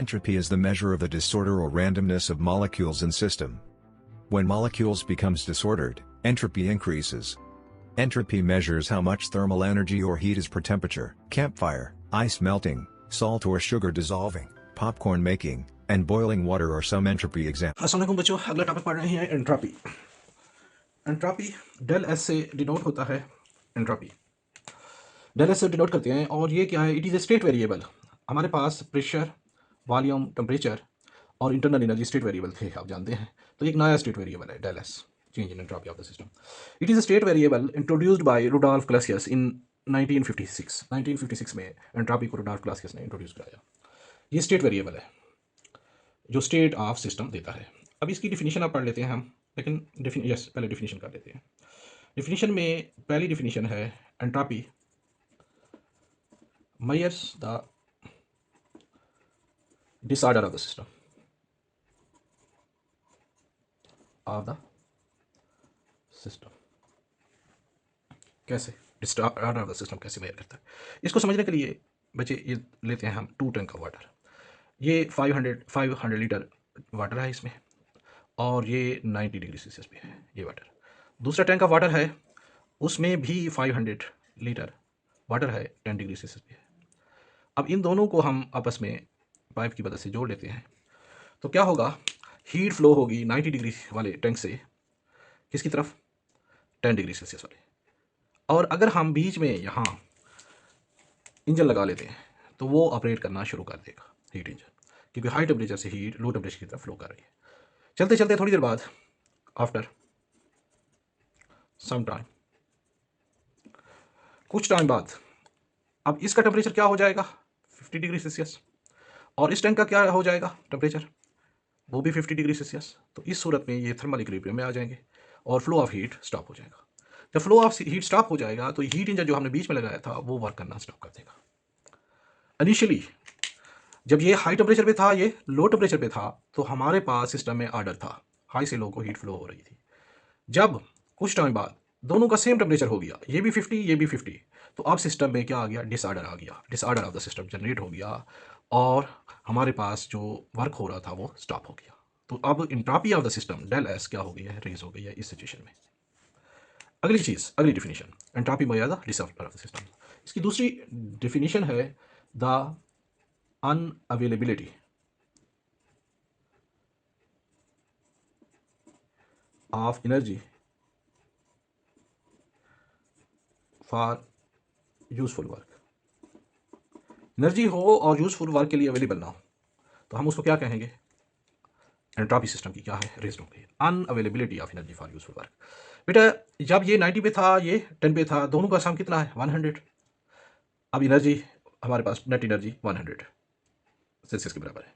Entropy is the measure of the disorder or randomness of molecules in system. When molecules becomes disordered, entropy increases. Entropy measures how much thermal energy or heat is per temperature. Campfire, ice melting, salt or sugar dissolving, popcorn making, and boiling water are some entropy examples. अस्सलाम वालेकुम बच्चों, अगला topic पढ़ रहे हैं entropy. Entropy del S से denote होता है। एंट्रोपी डेल एस से डिनोट करते हैं और ये क्या है? It is a state variable. हमारे पास प्रेशर, वॉल्यूम, टेम्परेचर और इंटरनल एनर्जी स्टेट वेरिएबल थे, आप जानते हैं। तो एक नया स्टेट वेरिएबल है del S, change in entropy of the system. It is a state variable introduced by Rudolf Clausius in 1956 में एंट्रोपी को रुडोल्फ क्लासियस ने इंट्रोड्यूस कराया। ये स्टेट वेरिएबल है जो स्टेट ऑफ सिस्टम देता है। अब इसकी डिफिनीशन आप पढ़ लेते हैं हम, लेकिन पहले डिफिनीशन कर लेते हैं। डिफिनीशन में पहली डिफिनीशन है entropy measures the disorder of the system कैसे डिसऑर्डर ऑफ द सिस्टम कैसे मेजर करता है? इसको समझने के लिए बच्चे ये लेते हैं हम 2 टैंक ऑफ वाटर। ये 500 लीटर वाटर है इसमें, और ये 90 डिग्री सेल्सियस पे है ये वाटर। दूसरा टैंक ऑफ वाटर है, उसमें भी 500 लीटर वाटर है, 10 डिग्री सेल्सियस पे है। अब इन दोनों को हम आपस में पाइप की मदद से जोड़ लेते हैं, तो क्या होगा? हीट फ्लो होगी 90 डिग्री वाले टैंक से किसकी तरफ? 10 डिग्री सेल्सियस वाले। और अगर हम बीच में यहाँ इंजन लगा लेते हैं तो वो ऑपरेट करना शुरू कर देगा, हीट इंजन, क्योंकि हाई टेम्परेचर से हीट लो टेम्परेचर की तरफ फ्लो कर रही है। चलते चलते थोड़ी देर बाद, आफ्टर सम टाइम, कुछ टाइम बाद, अब इसका टेम्परेचर क्या हो जाएगा? 50 डिग्री सेल्सियस। और इस टैंक का क्या हो जाएगा टेम्परेचर? वो भी 50 डिग्री सेल्सियस। तो इस सूरत में ये थर्मल इक्विलिब्रियम में आ जाएंगे और फ्लो ऑफ हीट स्टॉप हो जाएगा। जब फ्लो ऑफ हीट स्टॉप हो जाएगा तो हीट इंजन जो हमने बीच में लगाया था वो वर्क करना स्टॉप कर देगा। इनिशियली जब ये हाई टेम्परेचर पे था, ये लो टेम्परेचर पे था, तो हमारे पास सिस्टम में ऑर्डर था, हाई से लो को हीट फ्लो हो रही थी। जब कुछ टाइम बाद दोनों का सेम टेम्परेचर हो गया, ये भी 50 ये भी 50, तो अब सिस्टम में क्या आ गया? डिसऑर्डर आ गया, disorder of the system generate हो गया और हमारे पास जो वर्क हो रहा था वो स्टॉप हो गया। तो अब entropy of the system del S क्या हो गई है? रेज हो गई है इस सिचुएशन में। अगली चीज़, अगली डिफिनीशन, एंट्रोपी मर्यादा डिसऑर्डर ऑफ द सिस्टम। इसकी दूसरी डिफिनीशन है the unavailability of energy for useful work. Energy हो और यूजफुल वर्क के लिए अवेलेबल ना हो तो हम उसको क्या कहेंगे? एंट्रोपी सिस्टम की क्या है? रेज्ड हो गई, unavailability of energy for useful work. बेटा जब ये 90 पे था, ये 10 पे था, दोनों का सम कितना है? 100। अब एनर्जी हमारे पास नेट एनर्जी 100 सेल्सियस के बराबर है।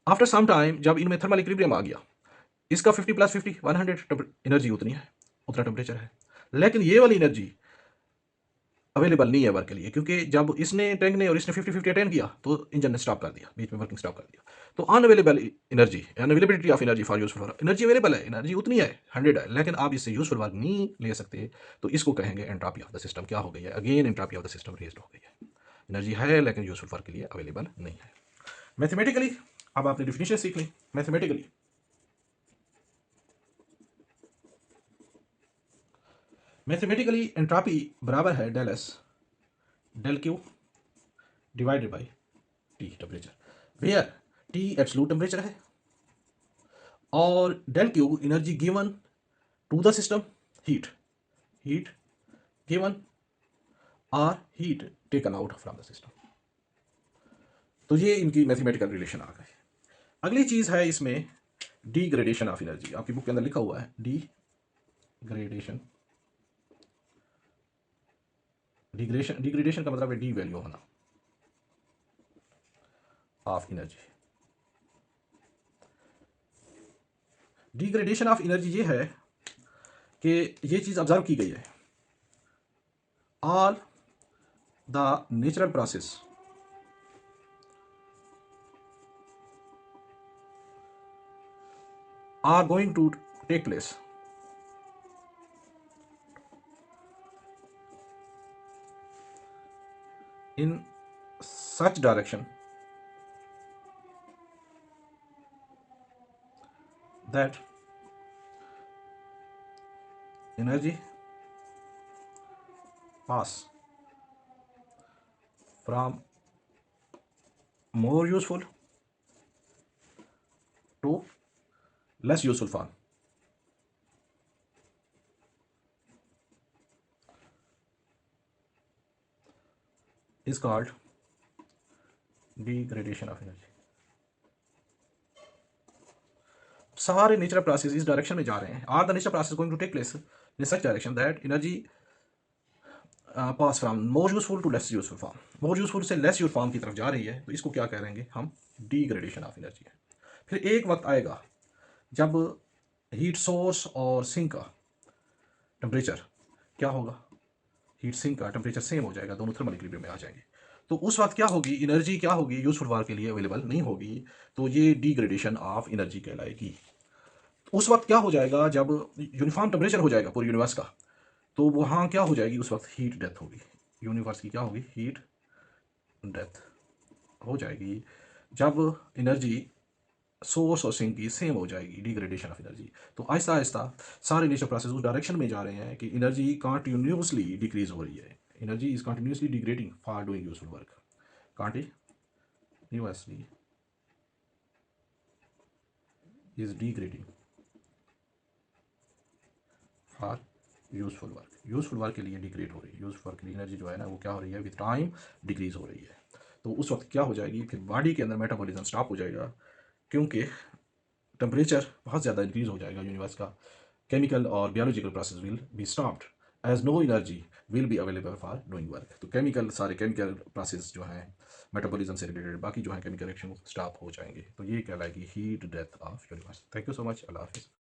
आफ्टर सम टाइम जब इनमें थर्मल इक्विलिब्रियम आ गया, इसका 50 + 50 100 एनर्जी उतनी है, उतना टेम्परेचर है, लेकिन ये वाली एनर्जी अवेलेबल नहीं है वर्क के लिए, क्योंकि जब इसने टैंक ने और इसने 50-50 अटेंड किया तो इंजन ने स्टॉप कर दिया, बीच में वर्किंग स्टॉप कर दिया। तो unavailable energy, unavailability of energy for useful work. Energy available है, एनर्जी उतनी है 100 है, लेकिन आप इससे यूजफुल वर्क नहीं ले सकते, तो इसको कहेंगे एंट्रोपी ऑफ द सिस्टम क्या हो गई है? Again entropy of the system raised हो गई है। एनर्जी है लेकिन यूजफुल वर्क के लिए अवेलेबल नहीं है। मैथमेटिकली अब आपने डिफिनीशन सीख ली। मैथमेटिकली एंट्रोपी बराबर है del S del Q divided by T temperature, where T absolute temperature है और del Q energy given to the system, heat given और heat taken out from the system. तो ये इनकी मैथमेटिकल रिलेशन आ गई। अगली चीज है इसमें डिग्रेडेशन ऑफ एनर्जी। आपकी बुक के अंदर लिखा हुआ है डिग्रेडेशन। डिग्रेडेशन का मतलब है डी वैल्यू होना of energy. Degradation of energy ये है कि ये चीज ऑब्जर्व की गई है, all the natural process are going to take place in such direction that energy pass from more useful to less useful form is called degradation of energy. सारे natural process इस डायरेक्शन में जा रहे हैं. Are the natural process going to take place in such direction that energy pass from more useful to less useful form. More useful से less useful form की तरफ जा रही है, तो इसको क्या करेंगे हम? Degradation of energy. फिर एक वक्त आएगा जब हीट सोर्स और सिंक का टेम्परेचर क्या होगा? हीट सिंक का टेम्परेचर सेम हो जाएगा, दोनों थर्मल इक्विलिब्रियम में आ जाएंगे. तो उस वक्त क्या होगी? एनर्जी क्या होगी? यूजफुल वर्क के लिए अवेलेबल नहीं होगी, तो ये डीग्रेडेशन ऑफ एनर्जी कहलाएगी. उस वक्त क्या हो जाएगा? जब यूनिफॉर्म टेम्परेचर हो जाएगा पूरे यूनिवर्स का, तो वहाँ क्या हो जाएगी? उस वक्त हीट डेथ होगी. यूनिवर्स की क्या होगी? हीट डेथ हो जाएगी जब एनर्जी सोर्स और सिंक की सेम हो जाएगी. Degradation of energy. तो आहिस्ता आहिस्ता सारे नेचर प्रोसेस उस डायरेक्शन में जा रहे हैं कि एनर्जी कंटिन्यूसली डिक्रीज हो रही है. Energy is continuously degrading for doing useful work. Continuously is degrading for useful work. Useful work के लिए डिग्रेड हो रही है. यूजफुल वर्क के लिए एनर्जी जो है ना, वो क्या हो रही है? विद टाइम डिक्रीज हो रही है. तो उस वक्त क्या हो जाएगी? फिर बॉडी के अंदर मेटाबॉलिज्म स्टॉप हो जाएगा, क्योंकि टेम्परेचर बहुत ज़्यादा इंक्रीज हो जाएगा यूनिवर्स का. केमिकल और biological process will be stopped as no energy will be available for doing work. तो सारे केमिकल प्रोसेस जो हैं मेटाबॉलिज्म से रिलेटेड, बाकी जो है केमिकल रिएक्शन स्टॉप हो जाएंगे. तो ये कहलाएगी heat death of universe. Thank you so much. अल्लाह हाफिज़.